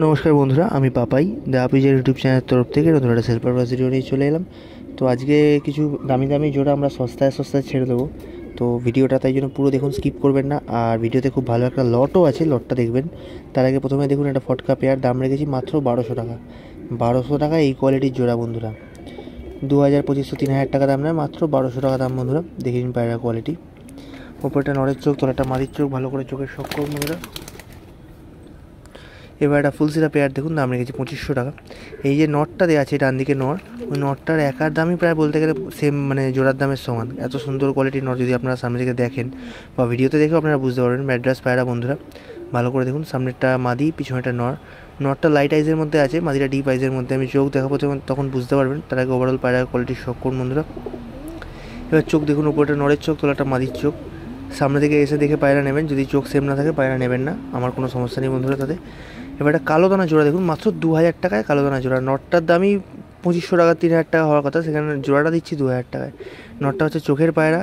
নমস্কার বন্ধুরা, আমি পাপাই দ্য আপিজের ইউটিউব চ্যানেলের তরফ থেকে নতুন একটা সেল পারপাস ভিডিও নিয়ে চলে এলাম। তো আজকে কিছু দামি দামি জোড়া আমরা সস্তায় সস্তায় ছেড়ে দেবো। তো ভিডিওটা তাই জন্য পুরো দেখুন, স্কিপ করবেন না। আর ভিডিওতে খুব ভালো একটা লটও আছে, লটটা দেখবেন। তার আগে প্রথমে দেখুন একটা ফটকা পেয়ার, দাম রেখেছি মাত্র 1200 টাকা। 1200 টাকা এই কোয়ালিটির জোড়া বন্ধুরা। 2000, 2500, 3000 টাকা দাম নেয়, মাত্র 1200 টাকা দাম বন্ধুরা। দেখে নিন পায়রা কোয়ালিটি। ওপরটা নরের চোখ, তলাটা মাদির চোখ, ভালো করে চোখের শখ করুন বন্ধুরা। এবার একটা ফুলসিরা পেয়ার দেখুন, দাম রেখেছি 2500 টাকা। এই যে নটটা দেওয়া আছে ডান দিকে নর, ওই নটটার একার দামই প্রায় বলতে গেলে সেম, মানে জোড়ার দামের সমান। এত সুন্দর কোয়ালিটির নট যদি আপনারা সামনে থেকে দেখেন বা ভিডিওতে দেখেও আপনারা বুঝতে পারবেন। ম্যাড্রাস পায়রা বন্ধুরা, ভালো করে দেখুন। সামনেরটা মাদি, পিছনেরটা নর। নটটা লাইট আইজের মধ্যে আছে, মাদিটা ডিপ আইজের মধ্যে। আমি চোখ দেখাবো তখন বুঝতে পারবেন। তার আগে ওভারঅল পায়রার কোয়ালিটির শখ করুন বন্ধুরা। এবার চোখ দেখুন, উপরটা নরের চোখ, তোলাটা মাদির চোখ। সামনে থেকে এসে দেখে পায়রা নেবেন, যদি চোখ সেম না থাকে পায়রা নেবেন না, আমার কোনো সমস্যা নেই বন্ধুরা তাতে। এবার একটা কালো দানা জোড়া দেখুন, মাত্র 2000 টাকায় কালো দানা জোড়া। নটটার দামই 2500 টাকা, 3000 টাকা হওয়ার কথা, সেখানে জোড়াটা দিচ্ছি 2000 টাকায়। নটটা হচ্ছে চোখের পায়রা,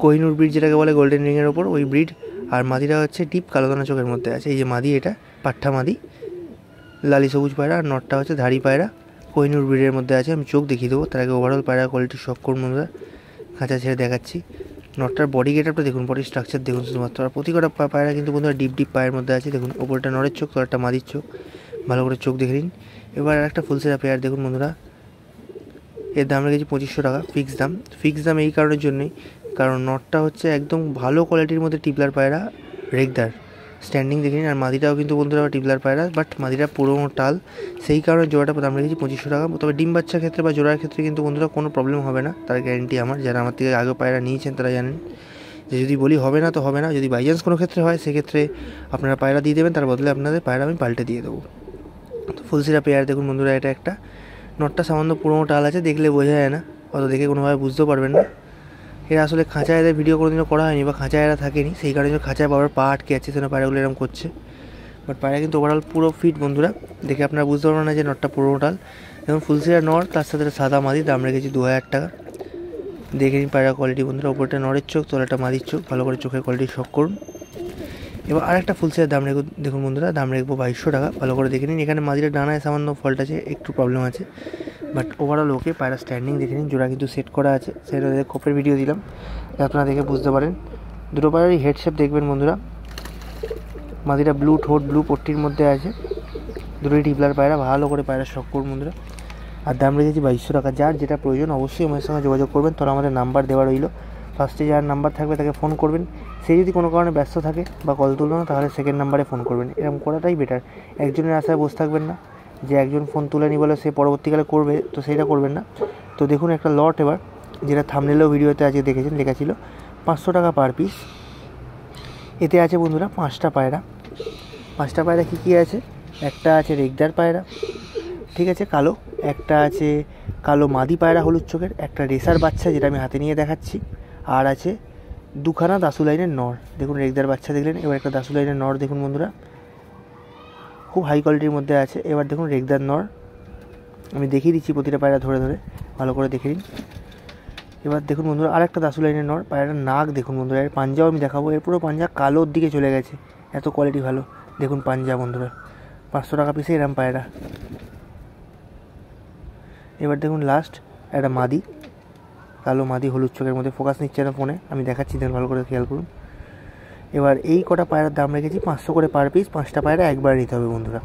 কোহিনুর ব্রিড যেটাকে বলে, গোল্ডেন রিংয়ের ওপর ওই ব্রিড। আর মাদিটা হচ্ছে ডিপ কালো দানা চোখের মধ্যে আছে। এই যে মাদি, এটা পাঠা মাদি, লালি সবুজ পায়রা। আর নটটা হচ্ছে ধাড়ি পায়রা, কোহিনুর ব্রিডের মধ্যে আছে। আমি চোখ দেখিয়ে দেবো, তার আগে ওভারঅল পায়রা কোয়ালিটির শখ করুন বন্ধুরা। খাঁচা ছেড়ে দেখাচ্ছি। নটটার বডি গেটআপটা দেখুন, বডি স্ট্রাকচার দেখুন শুধুমাত্র। আর প্রতি কটা পায়রা কিন্তু বন্ধুরা ডিপ ডিপ পায়ের মধ্যে আছে। দেখুন ওপরটা নরের চোখ, তলাটা মাদির চোখ, ভালো করে চোখ দেখে নিন। এবার একটা ফুলসেরা পেয়ার দেখুন বন্ধুরা, এর দাম রেখেছি 2500 টাকা। ফিক্স দাম এই কারণের জন্যই, কারণ নটটা হচ্ছে একদম ভালো কোয়ালিটির মধ্যে টিপলার পায়রা, রেগদার স্ট্যান্ডিং দেখে নিন। আর মাদিটাও কিন্তু বন্ধুরা টিপলার পায়রা, বাট মাদিটা পুরোনো টাল, সেই কারণে জোড়াটা দাম রেখেছি 2500 টাকা। তবে ডিম বাচ্চার ক্ষেত্রে বা জোড়ার ক্ষেত্রে কিন্তু বন্ধুরা কোনো প্রবলেম হবে না, তার গ্যারেন্টি আমার। যারা আমার থেকে আগে পায়রা নিয়েছেন তারা জানেন যে যদি বলি হবে না তো হবে না। যদি বাই চান্স কোনো ক্ষেত্রে হয়, সেক্ষেত্রে আপনারা পায়রা দিয়ে দেবেন, তার বদলে আপনাদের পায়রা আমি পাল্টে দিয়ে দেবো। তো ফুলসিরা পেয়ার দেখুন বন্ধুরা, এটা একটা। নটটা সামান্য পুরোনো টাল আছে, দেখলে বোঝা যায় না, অত দেখে কোনোভাবে বুঝতেও পারবেন না। এরা আসলে খাঁচায় এদের ভিডিও কোনোদিনও করা হয়নি, বা খাঁচায় এরা থাকেনি, সেই কারণে খাঁচায় বাবার পা আটকে আছে, সেজন্য পায়রাগুলো এরকম করছে। বাট পায়রা কিন্তু ওভারঅল পুরো ফিট বন্ধুরা, দেখে আপনারা বুঝতে পারবেন না যে নটটা পুরোনো টাল। এবং ফুলসিরা নর, তার সাথে সাদা মাদি, দাম রেখেছি 2000 টাকা। দেখে নিন পায়রা কোয়ালিটি বন্ধুরা। ওপরটা নরের চোখ, তলাটা মাদির চোখ, ভালো করে চোখের কোয়ালিটি শখ করুন। এবার আরেকটা ফুলসের দাম দেখুন বন্ধুরা, দাম রাখবো 2200 টাকা। ভালো করে দেখে নিন। এখানে মাদিরা ডানায় সামান্য ফল্ট আছে, একটু প্রবলেম আছে, বাট ওভারঅল ওকে। পায়রা স্ট্যান্ডিং দেখে নিন, জোড়া কিন্তু সেট করা আছে। সেটা কোপের ভিডিও দিলাম, আপনারা দেখে বুঝতে পারেন। দুটো পায়রারই হেড শেপ দেখবেন বন্ধুরা। মাদিরা ব্লু ঠোঁট, ব্লু পট্টির মধ্যে আছে। দুটোই টিপলার পায়রা, ভালো করে পায়রা শখ করুন বন্ধুরা। আর দাম রেখেছি 2200 টাকা। যার যেটা প্রয়োজন অবশ্যই আমাদের সঙ্গে যোগাযোগ করবেন। তোরা আমাদের নাম্বার দেওয়া রইল, ফার্স্টে যার নাম্বার থাকবে তাকে ফোন করবেন। সে যদি কোনো কারণে ব্যস্ত থাকে বা কল তুলবে না, তাহলে সেকেন্ড নাম্বারে ফোন করবেন। এরকম করাটাই বেটার। একজনের আশায় বসে থাকবেন না যে একজন ফোন তুলেনি বলে সে পরবর্তীকালে করবে, তো সেইটা করবেন না। তো দেখুন একটা লট এবার, যেটা থাম্বনেলেও ভিডিওতে আজকে দেখেছেন, লেখা ছিল 500 টাকা পার পিস। এতে আছে বন্ধুরা 5টা পায়রা। 5টা পায়রা কী কী আছে? একটা আছে রেগদার পায়রা, ঠিক আছে, কালো। একটা আছে কালো মাদি পায়রা হলুদ চোখের, একটা রেসার বাচ্চা যেটা আমি হাতে নিয়ে দেখাচ্ছি। আর আছে দুখানা দাসু লাইনের নর। দেখুন রেগদার বাচ্চা দেখলেন, এবার একটা দাসু লাইনের নর দেখুন বন্ধুরা, খুব হাই কোয়ালিটির মধ্যে আছে। এবার দেখুন রেগদার নর, আমি দেখিয়ে দিচ্ছি প্রতিটা পায়রা ধরে ধরে, ভালো করে দেখে নিন। এবার দেখুন বন্ধুরা আর একটা দাসু লাইনের নর। পায়রাটার নাক দেখুন বন্ধুরা, এর পাঞ্জাও আমি দেখাবো। এর পুরো পাঞ্জা কালোর দিকে চলে গেছে, এত কোয়ালিটি ভালো। দেখুন পাঞ্জা বন্ধুরা, 500 টাকা পিসে এরম পায়রা। এবার দেখুন লাস্ট একটা মাদি, কালো মাদি হলুদ চোখের মধ্যে। ফোকাস নিচ্ছে না ফোনে, আমি দেখাচ্ছি, দেখুন ভালো করে খেয়াল করুন। এবার এই কটা পায়রার দাম রেখেছি 500 করে পার পিস। 5টা পায়রা একবার নিতে হবে বন্ধুরা।